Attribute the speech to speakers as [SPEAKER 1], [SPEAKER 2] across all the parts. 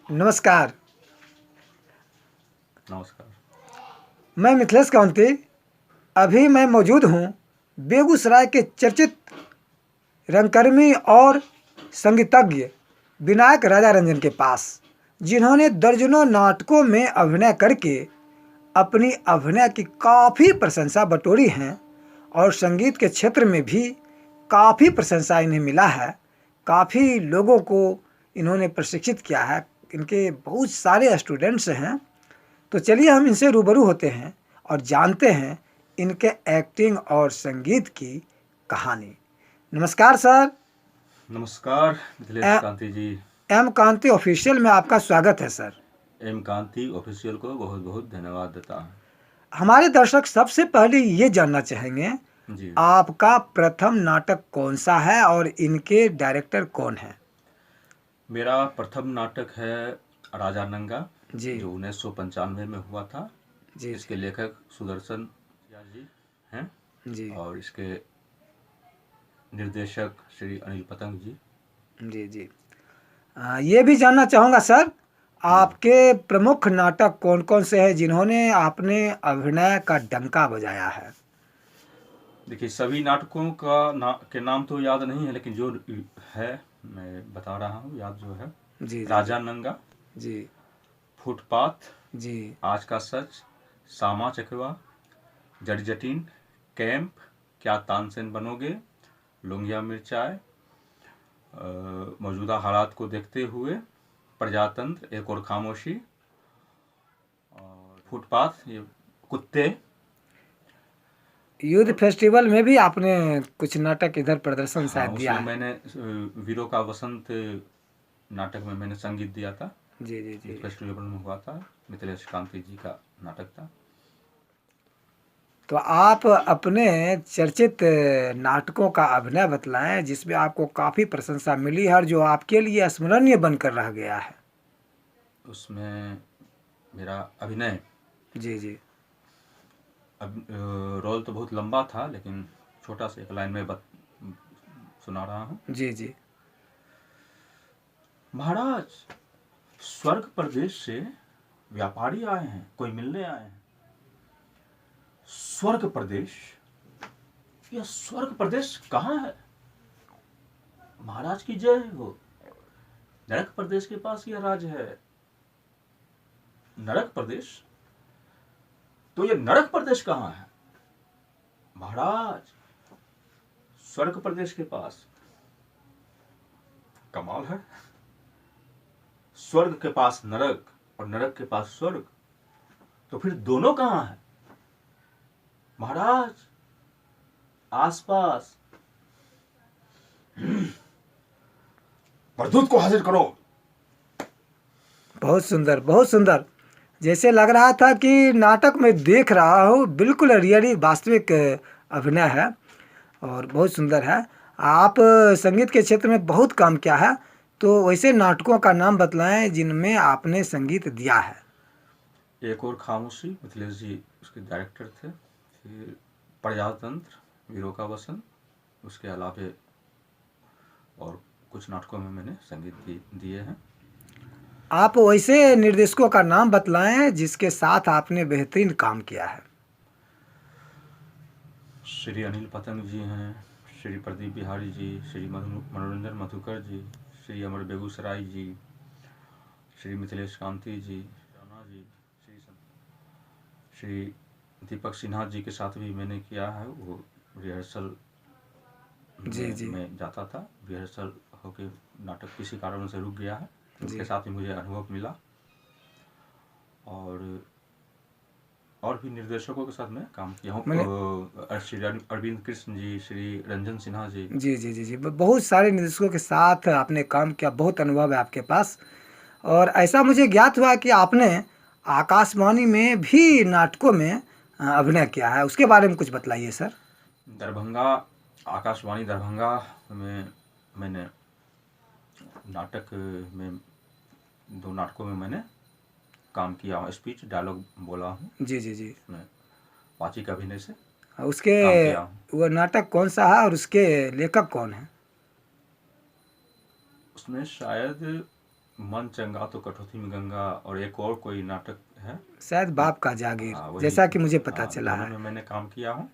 [SPEAKER 1] नमस्कार।
[SPEAKER 2] नमस्कार।
[SPEAKER 1] मैं मिथिलेश कांति। अभी मैं मौजूद हूँ बेगूसराय के चर्चित रंगकर्मी और संगीतज्ञ विनायक राजा रंजन के पास, जिन्होंने दर्जनों नाटकों में अभिनय करके अपनी अभिनय की काफ़ी प्रशंसा बटोरी हैं और संगीत के क्षेत्र में भी काफ़ी प्रशंसा इन्हें मिला है। काफ़ी लोगों को इन्होंने प्रशिक्षित किया है। इनके बहुत सारे स्टूडेंट्स हैं। तो चलिए हम इनसे रूबरू होते हैं और जानते हैं इनके एक्टिंग और संगीत की कहानी। नमस्कार सर।
[SPEAKER 2] नमस्कार मिथिलेश कांति जी।
[SPEAKER 1] एम कांति ऑफिशियल में आपका स्वागत है सर।
[SPEAKER 2] एम कांति ऑफिशियल को बहुत बहुत धन्यवाद देता हूँ।
[SPEAKER 1] हमारे दर्शक सबसे पहले ये जानना चाहेंगे
[SPEAKER 2] जी,
[SPEAKER 1] आपका प्रथम नाटक कौन सा है और इनके डायरेक्टर कौन है?
[SPEAKER 2] मेरा प्रथम नाटक है राजा नंगा,
[SPEAKER 1] जी
[SPEAKER 2] जो 1995 में हुआ था।
[SPEAKER 1] जी
[SPEAKER 2] इसके लेखक सुदर्शन जी हैं
[SPEAKER 1] जी
[SPEAKER 2] और इसके निर्देशक श्री अनिल पतंग जी।
[SPEAKER 1] जी जी। ये भी जानना चाहूँगा सर, आपके प्रमुख नाटक कौन कौन से हैं जिन्होंने आपने अभिनय का डंका बजाया है?
[SPEAKER 2] देखिए, सभी नाटकों के नाम तो याद नहीं है, लेकिन जो है मैं बता रहा हूँ, याद जो है।
[SPEAKER 1] जी जी जी
[SPEAKER 2] राजा नंगा,
[SPEAKER 1] जी
[SPEAKER 2] फुटपाथ,
[SPEAKER 1] जी
[SPEAKER 2] आज का सच, सामा चकेवा, जट जटिन, कैंप, क्या तानसेन बनोगे, लुंगिया मिर्चाई, मौजूदा हालात को देखते हुए, प्रजातंत्र, एक और खामोशी, और फुटपाथ, ये कुत्ते।
[SPEAKER 1] युद्ध फेस्टिवल में भी आपने कुछ नाटक इधर प्रदर्शन
[SPEAKER 2] हाँ,
[SPEAKER 1] शायद दिया
[SPEAKER 2] उसमें
[SPEAKER 1] है।
[SPEAKER 2] मैंने वीरों का वसंत नाटक में मैंने संगीत दिया था।
[SPEAKER 1] जी जी जी।
[SPEAKER 2] यूथ फेस्टिवल में हुआ था। मिथिलेश कांति जी का नाटक था।
[SPEAKER 1] तो आप अपने चर्चित नाटकों का अभिनय बतलाएं जिसमें आपको काफ़ी प्रशंसा मिली है और जो आपके लिए स्मरणीय बनकर रह गया है।
[SPEAKER 2] उसमें मेरा अभिनय,
[SPEAKER 1] जी जी
[SPEAKER 2] रोल तो बहुत लंबा था, लेकिन छोटा सा एक लाइन में सुना रहा हूँ।
[SPEAKER 1] जी जी
[SPEAKER 2] महाराज, स्वर्ग प्रदेश से व्यापारी आए हैं, कोई मिलने आए हैं। स्वर्ग प्रदेश? यह स्वर्ग प्रदेश कहाँ है? महाराज की जय हो। नरक प्रदेश के पास यह राज है। नरक प्रदेश? तो यह नरक प्रदेश कहाँ है? महाराज, स्वर्ग प्रदेश के पास। कमाल है, स्वर्ग के पास नरक और नरक के पास स्वर्ग, तो फिर दोनों कहाँ है? महाराज, आसपास। प्रदूत को हाजिर करो।
[SPEAKER 1] बहुत सुंदर, बहुत सुंदर। जैसे लग रहा था कि नाटक में देख रहा हूँ, बिल्कुल रियली वास्तविक अभिनय है और बहुत सुंदर है। आप संगीत के क्षेत्र में बहुत काम किया है, तो वैसे नाटकों का नाम बतलाएं जिनमें आपने संगीत दिया है।
[SPEAKER 2] एक और खामोशी, मिथिलेश जी उसके डायरेक्टर थे। फिर प्रजातंत्र, वीरों का वसन, उसके अलावे और कुछ नाटकों में मैंने संगीत दिए हैं।
[SPEAKER 1] आप वैसे निर्देशकों का नाम बतलाएं जिसके साथ आपने बेहतरीन काम किया है।
[SPEAKER 2] श्री अनिल पतंग जी हैं, श्री प्रदीप बिहारी जी, श्री मनोरंजन मधुकर जी, श्री अमर बेगूसराय जी, श्री मिथिलेश कांति जी, राणा जी, श्री दीपक सिन्हा जी के साथ भी मैंने किया है। वो रिहर्सल
[SPEAKER 1] जी जी
[SPEAKER 2] में जाता था। रिहर्सल होके नाटक किसी कारण से रुक गया है,
[SPEAKER 1] जी
[SPEAKER 2] उनके साथ भी मुझे अनुभव मिला। और भी निर्देशकों के साथ मैं काम किया
[SPEAKER 1] मैंने
[SPEAKER 2] हूँ। श्री अरविंद कृष्ण जी, श्री रंजन सिन्हा जी।
[SPEAKER 1] जी जी जी जी बहुत सारे निर्देशकों के साथ आपने काम किया, बहुत अनुभव है आपके पास। और ऐसा मुझे ज्ञात हुआ कि आपने आकाशवाणी में भी नाटकों में अभिनय किया है, उसके बारे में कुछ बताइए सर।
[SPEAKER 2] दरभंगा, आकाशवाणी दरभंगा में मैंने नाटक में, 2 नाटकों में मैंने काम किया हूँ। स्पीच डायलॉग बोला हूँ।
[SPEAKER 1] जी जी जी।
[SPEAKER 2] उसमें वाचिक अभिनय से
[SPEAKER 1] उसके
[SPEAKER 2] काम किया हूँ।
[SPEAKER 1] वो नाटक कौन सा है और उसके लेखक कौन है?
[SPEAKER 2] उसमें शायद मन चंगा तो कटौती में गंगा, और एक और कोई नाटक है,
[SPEAKER 1] शायद बाप का जागीर,
[SPEAKER 2] हाँ वही।
[SPEAKER 1] जैसा कि मुझे पता
[SPEAKER 2] हाँ,
[SPEAKER 1] चला
[SPEAKER 2] दोनों
[SPEAKER 1] है।
[SPEAKER 2] में मैंने काम किया हूँ।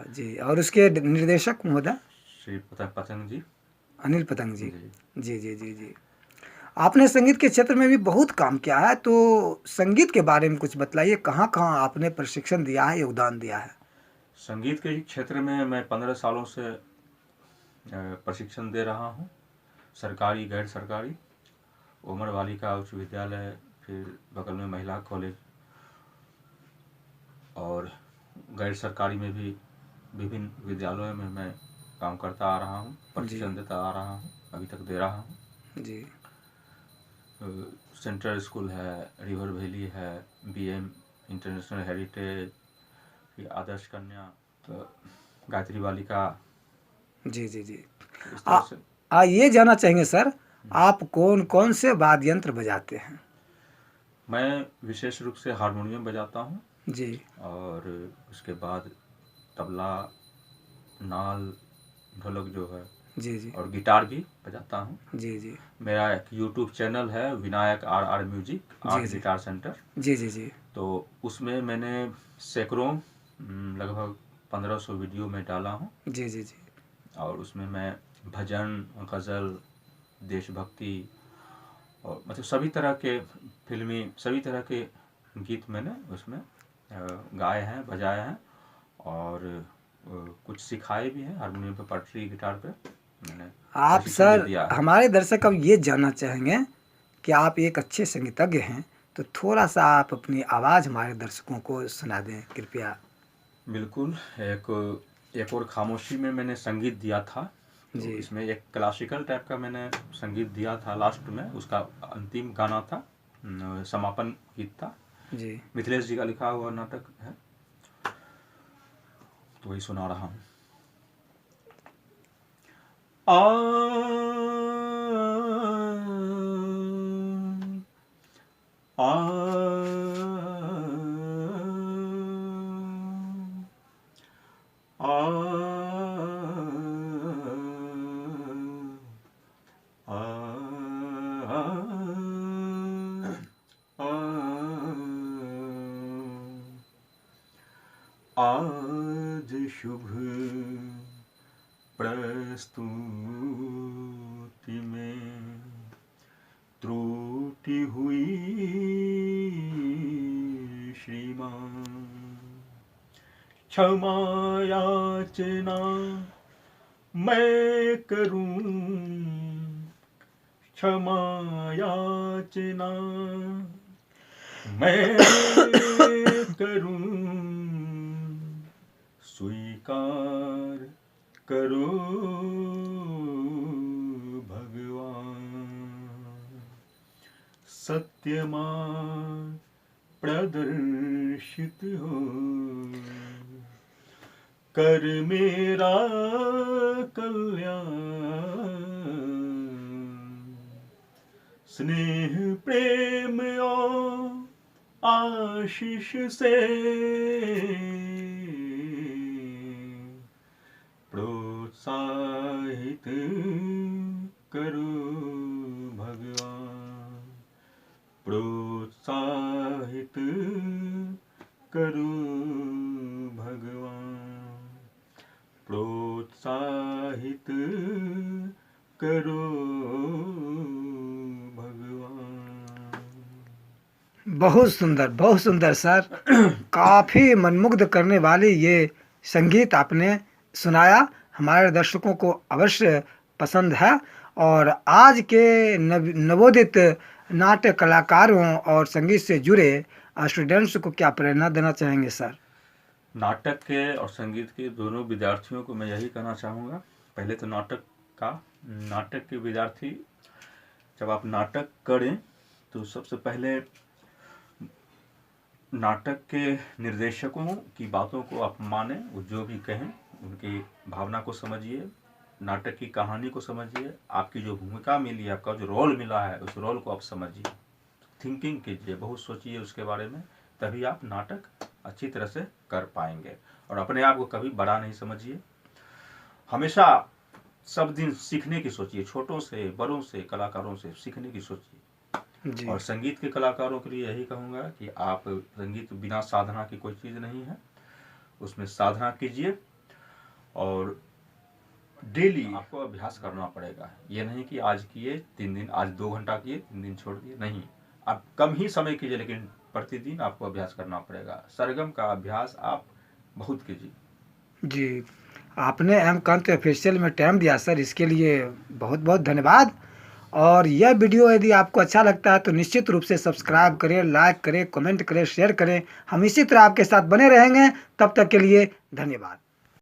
[SPEAKER 1] जी, और उसके निर्देशक महोदय
[SPEAKER 2] श्री पतंग जी।
[SPEAKER 1] अनिल पतंग जी।
[SPEAKER 2] जी।
[SPEAKER 1] जी जी जी जी। आपने संगीत के क्षेत्र में भी बहुत काम किया है, तो संगीत के बारे में कुछ बतलाइए, कहाँ कहाँ आपने प्रशिक्षण दिया है, योगदान दिया है?
[SPEAKER 2] संगीत के क्षेत्र में मैं 15 सालों से प्रशिक्षण दे रहा हूँ, सरकारी गैर सरकारी। उमर बालिका उच्च विद्यालय, फिर बगल में महिला कॉलेज, और गैर सरकारी में भी विभिन्न विद्यालयों में मैं काम करता आ रहा हूँ, प्रशिक्षण देता आ रहा हूँ, अभी तक दे रहा हूँ।
[SPEAKER 1] जी
[SPEAKER 2] सेंट्रल स्कूल है, रिवर वैली है, BM इंटरनेशनल हेरिटेज, फिर आदर्श कन्या, तो गायत्री बालिका,
[SPEAKER 1] जी जी जी।
[SPEAKER 2] इस तरह से।
[SPEAKER 1] ये जानना चाहेंगे सर, आप कौन कौन से वाद्य यंत्र बजाते हैं?
[SPEAKER 2] मैं विशेष रूप से हारमोनियम बजाता हूँ,
[SPEAKER 1] जी
[SPEAKER 2] और उसके बाद तबला, नाल, ढोलक जो है,
[SPEAKER 1] जी जी
[SPEAKER 2] और गिटार भी बजाता हूँ।
[SPEAKER 1] जी जी
[SPEAKER 2] मेरा एक YouTube चैनल है, विनायक RR म्यूजिक
[SPEAKER 1] जी
[SPEAKER 2] आर्ट
[SPEAKER 1] जी
[SPEAKER 2] गिटार सेंटर।
[SPEAKER 1] जी जी जी
[SPEAKER 2] तो उसमें मैंने सैकड़ों, लगभग 1500 वीडियो में डाला हूँ,
[SPEAKER 1] जी जी जी
[SPEAKER 2] और उसमें मैं भजन, गज़ल, देशभक्ति, और मतलब सभी तरह के फिल्मी, सभी तरह के गीत मैंने उसमें गाए हैं, बजाए हैं, और कुछ सिखाए भी हैं, हारमोनियम पे, पटरी, गिटार पे मैंने
[SPEAKER 1] आप
[SPEAKER 2] प्रशिक्षण भी
[SPEAKER 1] सर,
[SPEAKER 2] दिया है।
[SPEAKER 1] हमारे दर्शक अब ये जानना चाहेंगे कि आप एक अच्छे संगीतज्ञ हैं, तो थोड़ा सा आप अपनी आवाज़ हमारे दर्शकों को सुना दें कृपया।
[SPEAKER 2] बिल्कुल। एक और खामोशी में मैंने संगीत दिया था, तो
[SPEAKER 1] जी
[SPEAKER 2] इसमें एक क्लासिकल टाइप का मैंने संगीत दिया था लास्ट में, उसका अंतिम गाना था, समापन गीत था।
[SPEAKER 1] जी
[SPEAKER 2] मिथिलेश जी का लिखा हुआ नाटक है, तो वही सुना रहा हूँ। आज शुभ प्रस्तुति में त्रुटि हुई श्रीमान, क्षमा याचना मैं करूं, क्षमा याचना मैं करूं, स्वीकार करो भगवान, सत्य मार्ग प्रदर्शित हो, कर मेरा कल्याण, स्नेह प्रेम और आशीष से प्रोत्साहित करो भगवान, प्रोत्साहित करो भगवान, प्रोत्साहित करो भगवान।
[SPEAKER 1] बहुत सुंदर सर। काफ़ी मनमुग्ध करने वाली ये संगीत आपने सुनाया, हमारे दर्शकों को अवश्य पसंद है। और आज के नवोदित नाट्य कलाकारों और संगीत से जुड़े स्टूडेंट्स को क्या प्रेरणा देना चाहेंगे सर?
[SPEAKER 2] नाटक के और संगीत के दोनों विद्यार्थियों को मैं यही कहना चाहूँगा। पहले तो नाटक के विद्यार्थी, जब आप नाटक करें तो सबसे पहले नाटक के निर्देशकों की बातों को आप माने, वो जो भी कहें उनकी भावना को समझिए, नाटक की कहानी को समझिए, आपकी जो भूमिका मिली है, आपका जो रोल मिला है, उस रोल को आप समझिए, थिंकिंग कीजिए, बहुत सोचिए उसके बारे में, तभी आप नाटक अच्छी तरह से कर पाएंगे। और अपने आप को कभी बड़ा नहीं समझिए, हमेशा सब दिन सीखने की सोचिए, छोटों से बड़ों से कलाकारों से सीखने की सोचिए।
[SPEAKER 1] जी।
[SPEAKER 2] और संगीत के कलाकारों के लिए यही कहूँगा कि आप संगीत बिना साधना की कोई चीज़ नहीं है, उसमें साधना कीजिए और डेली आपको अभ्यास करना पड़ेगा। ये नहीं कि आज किए 3 दिन, आज 2 घंटा किए 3 दिन छोड़ दिए, नहीं। आप कम ही समय कीजिए, लेकिन प्रतिदिन आपको अभ्यास करना पड़ेगा। सरगम का अभ्यास आप बहुत कीजिए।
[SPEAKER 1] जी, आपने एम कांत ऑफिशियल में टाइम दिया सर, इसके लिए बहुत बहुत धन्यवाद। और यह वीडियो यदि आपको अच्छा लगता है तो निश्चित रूप से सब्सक्राइब करें, लाइक करें, कमेंट करें, शेयर करें। हम इसी तरह आपके साथ बने रहेंगे। तब तक के लिए धन्यवाद।